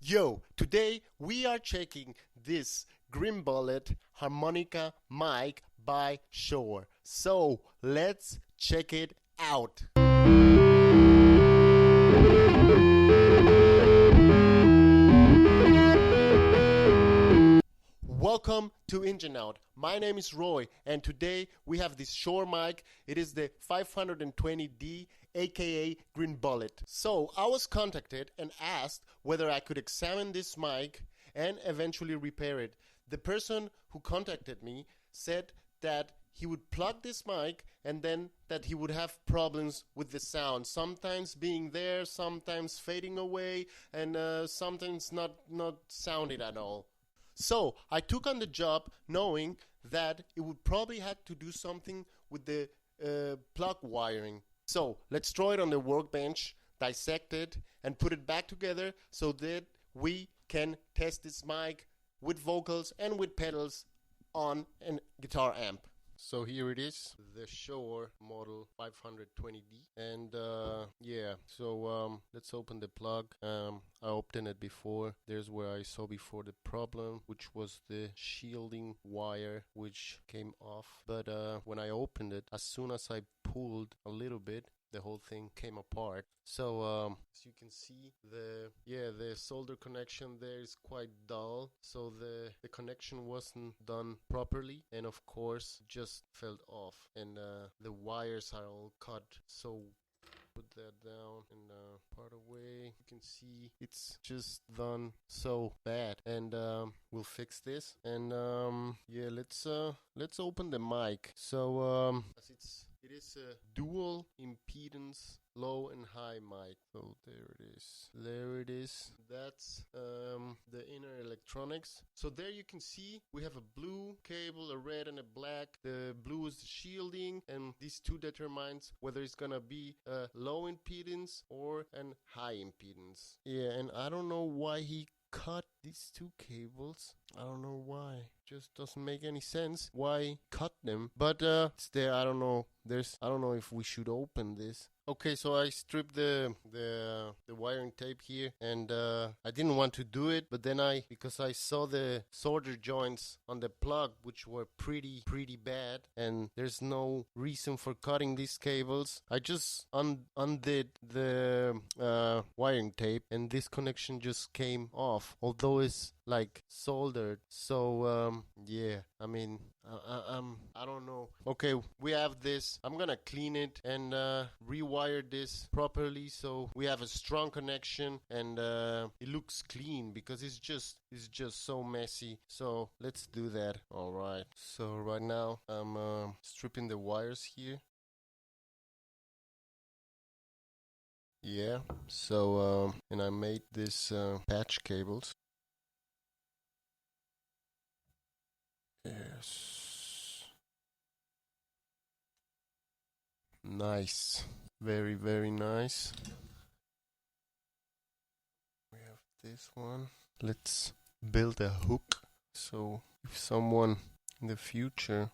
Yo, today we are checking this Green Bullet Harmonica mic by Shure. So let's check it out. Welcome to INGEN. My name is Roy, and today we have this Shure mic. It is the 520D, aka Green Bullet. So I was contacted and asked whether I could examine this mic and eventually repair it. The person who contacted me said that he would plug this mic and then that he would have problems with the sound, sometimes being there, sometimes fading away, and sometimes not sounding at all. So I took on the job knowing that it would probably have to do something with the plug wiring. So let's throw it on the workbench, dissect it, and put it back together so that we can test this mic with vocals and with pedals on a guitar amp. So here it is, the Shure model 520D, and let's open the plug. I opened it before. There's where I saw before the problem, which was the shielding wire which came off. But when I opened it, as soon as I pulled a little bit, the whole thing came apart. So as you can see, the solder connection there is quite dull, so the connection wasn't done properly, and of course just fell off, and the wires are all cut. So put that down and part away. You can see it's just done so bad, and we'll fix this. And let's open the mic. So as it is a dual impedance low and high mic. So there it is. That's the inner electronics. So there you can see we have a blue cable, a red and a black. The blue is the shielding, and these two determines whether it's gonna be a low impedance or an high impedance. Yeah, and I don't know why he cut these two cables. I don't know why. Just doesn't make any sense why cut them. But it's there. I don't know. I don't know if we should open this. Okay, so I stripped the wiring tape here, and I didn't want to do it, but then because I saw the solder joints on the plug, which were pretty bad, and there's no reason for cutting these cables, I just undid the wiring tape, and this connection just came off, although it's like soldered. So yeah, I mean, I don't know. Okay, we have this. I'm gonna clean it and rewire this properly so we have a strong connection, and it looks clean, because it's just so messy. So let's do that. All right. So right now I'm stripping the wires here. Yeah. So and I made this patch cables. Yes. Nice. Very, very nice. We have this one. Let's build a hook. So if someone in the future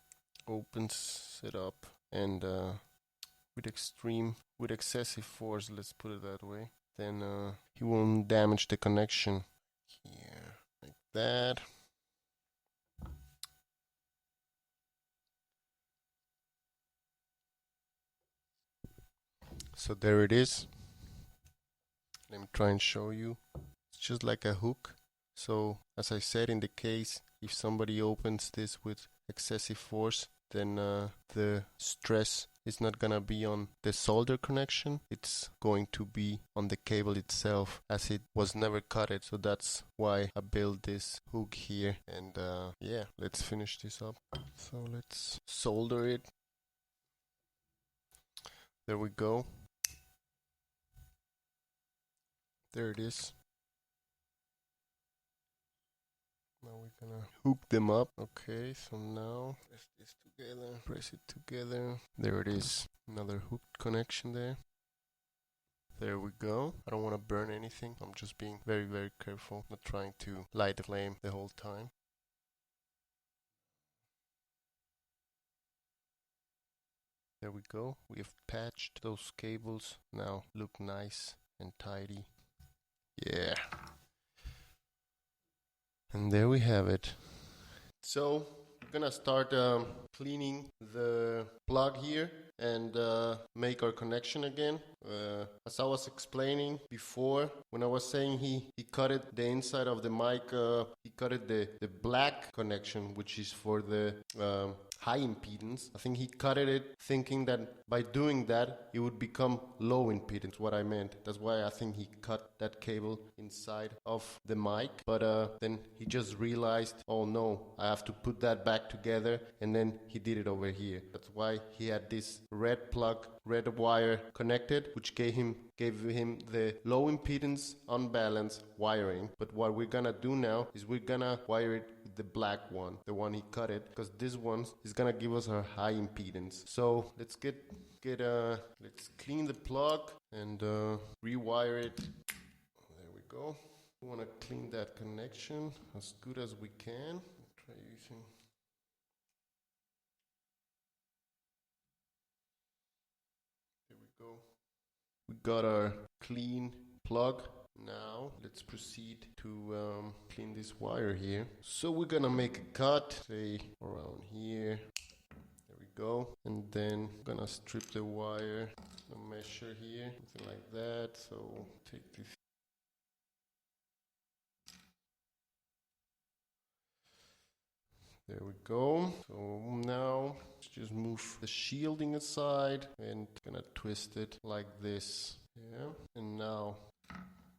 opens it up and with excessive force, let's put it that way, then he won't damage the connection. Here, like that. So there it is. Let me try and show you. It's just like a hook. So as I said, in the case if somebody opens this with excessive force, then the stress is not gonna be on the solder connection. It's going to be on the cable itself, as it was never cutted. So that's why I built this hook here. And yeah, let's finish this up. So let's solder it. There we go. There it is. Now we're gonna hook them up. Okay, so now press this together, press it together. There it is. Another hooked connection there. There we go. I don't want to burn anything. I'm just being very, very careful, not trying to light the flame the whole time. There we go. We have patched those cables. Now look nice and tidy. Yeah. there we have it. So we're gonna start cleaning the plug here and make our connection again. As I was explaining before, when I was saying he cut it the inside of the mic, he cut it the black connection, which is for the high impedance. I think he cut it thinking that by doing that it would become low impedance, what I meant. That's why I think he cut that cable inside of the mic. But then he just realized, oh no, I have to put that back together, and then he did it over here. That's why he had this red plug, red wire connected, which gave him the low impedance unbalanced wiring. But what we're gonna do now is we're gonna wire it with the black one, the one he cut it, because this one is gonna give us our high impedance. So let's let's clean the plug and rewire it. There we go. We want to clean that connection as good as we can. Try using. There we go. We got our clean plug. Now let's proceed to clean this wire here. So we're gonna make a cut, say around here. There we go. And then I'm gonna strip the wire, measure here, something like that. So take this. There we go. So now let's just move the shielding aside and gonna twist it like this. Yeah. And now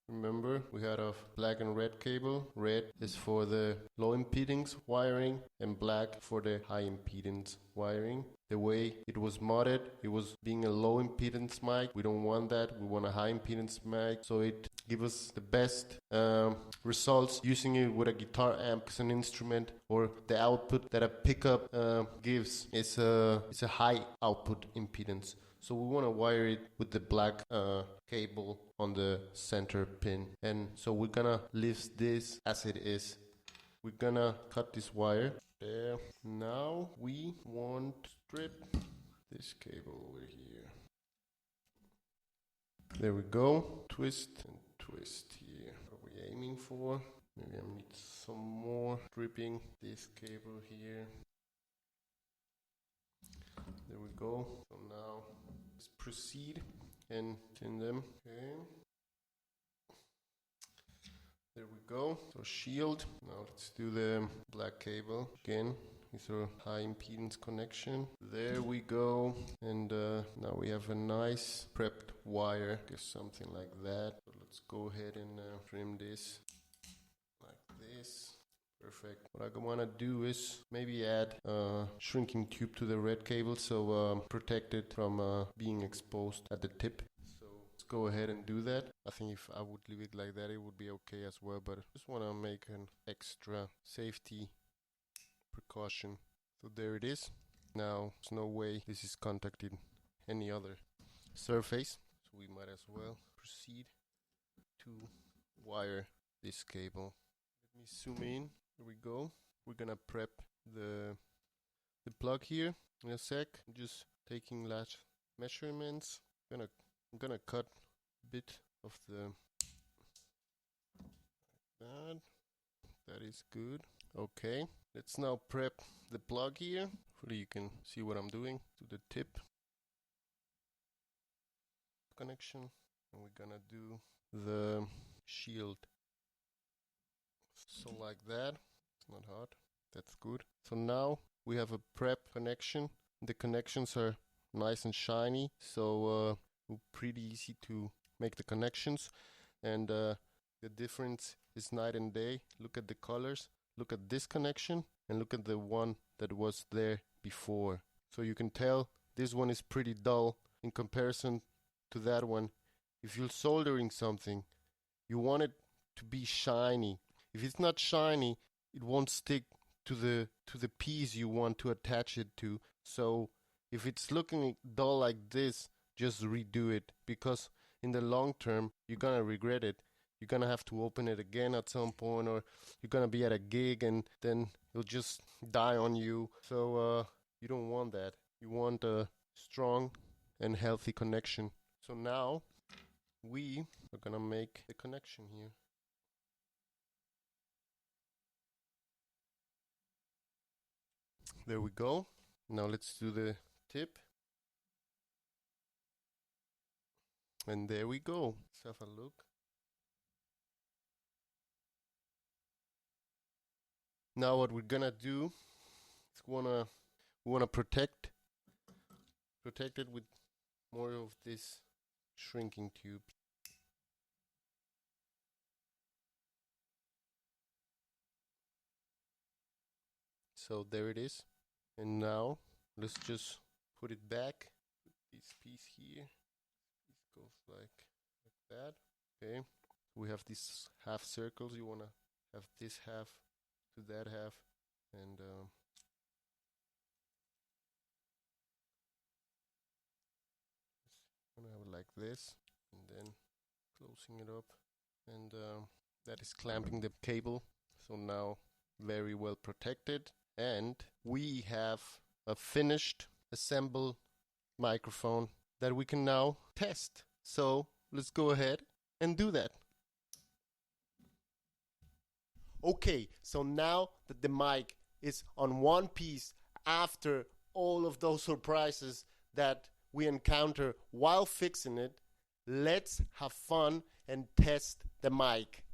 remember, we had a black and red cable. Red is for the low impedance wiring and black for the high impedance wiring. The way it was modded, it was being a low impedance mic. We don't want that. We want a high impedance mic. So it gives us the best results using it with a guitar amp as an instrument, or the output that a pickup gives is a high output impedance. So we want to wire it with the black cable on the center pin. And so we're gonna leave this as it is. We're gonna cut this wire there. Now we want to strip this cable over here. There we go. Twist and twist here. What are we aiming for? Maybe I need some more stripping this cable here. There we go. So now let's proceed and tin them. Okay. There we go. So shield. Now let's do the black cable again. It's a high impedance connection. There we go. And now we have a nice prepped wire. Just something like that. So let's go ahead and trim this like this. Perfect. What I want to do is maybe add a shrinking tube to the red cable, so protect it from being exposed at the tip. So let's go ahead and do that. I think if I would leave it like that, it would be okay as well, but I just want to make an extra safety precaution. So there it is. Now there's no way this is contacting any other surface, so we might as well proceed to wire this cable. Let me zoom in. Here we go. We're gonna prep the plug here in a sec. I'm just taking last measurements. I'm gonna cut a bit of the that is good. Okay, let's now prep the plug here. Hopefully you can see what I'm doing to the tip connection, and we're gonna do the shield. So like that. It's not hot. That's good. So now we have a prep connection. The connections are nice and shiny, so pretty easy to make the connections. And the difference is night and day. Look at the colors. Look at this connection and look at the one that was there before. So you can tell this one is pretty dull in comparison to that one. If you're soldering something, you want it to be shiny. If it's not shiny, it won't stick to the piece you want to attach it to. So if it's looking dull like this, just redo it, because in the long term you're gonna regret it. You're gonna have to open it again at some point, or you're gonna be at a gig and then it'll just die on you. So you don't want that. You want a strong and healthy connection. So now we are gonna make the connection here. There we go. Now let's do the tip. And there we go. Let's have a look. Now what we're gonna do is we wanna protect it with more of this shrinking tube. So there it is. And now let's just put it back. Put this piece here. This goes like that. Okay. We have these half circles. You wanna have this half to that half, and I'm gonna have it like this, and then closing it up, and that is clamping the cable. So now very well protected, and we have a finished assembled microphone that we can now test. So let's go ahead and do that. Okay, so now that the mic is on one piece after all of those surprises that we encounter while fixing it, let's have fun and test the mic.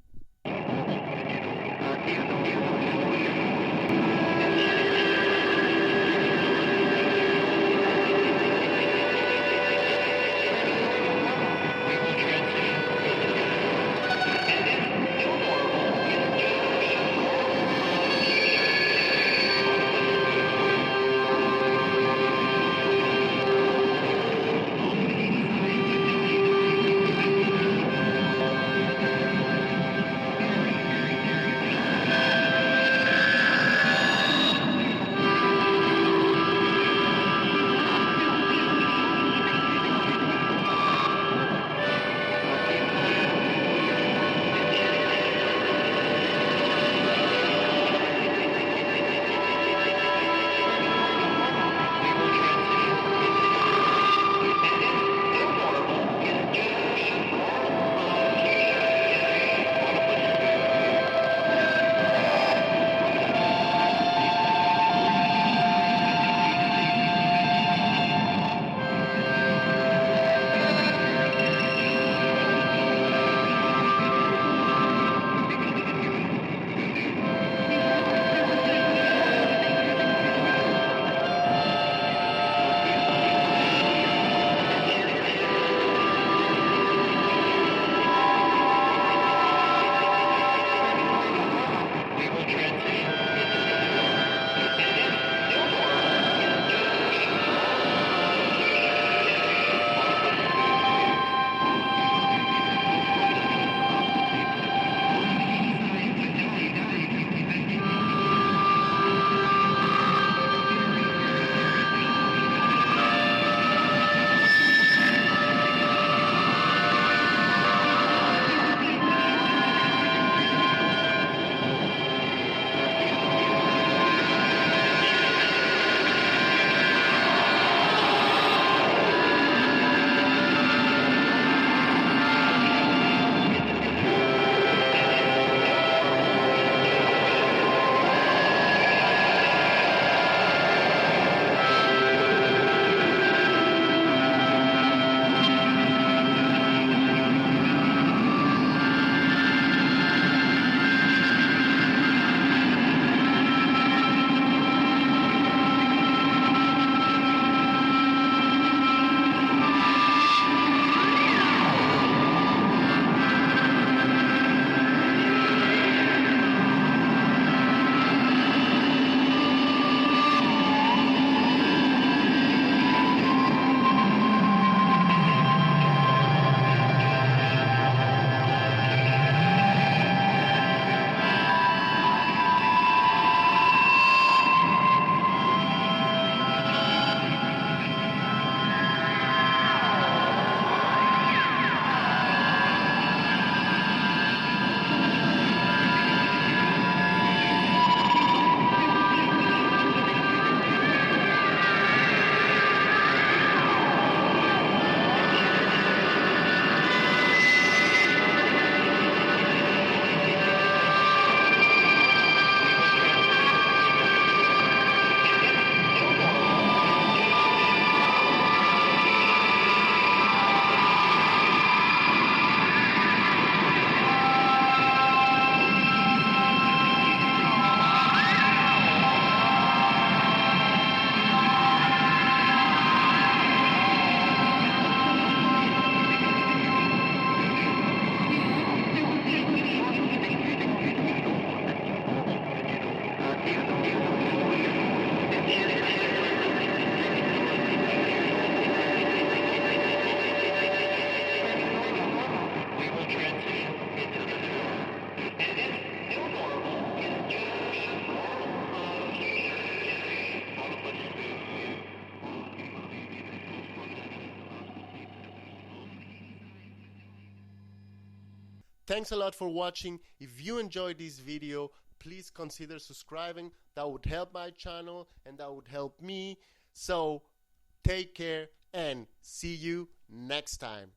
Thanks a lot for watching. If you enjoyed this video, please consider subscribing. That would help my channel and that would help me. So take care and see you next time.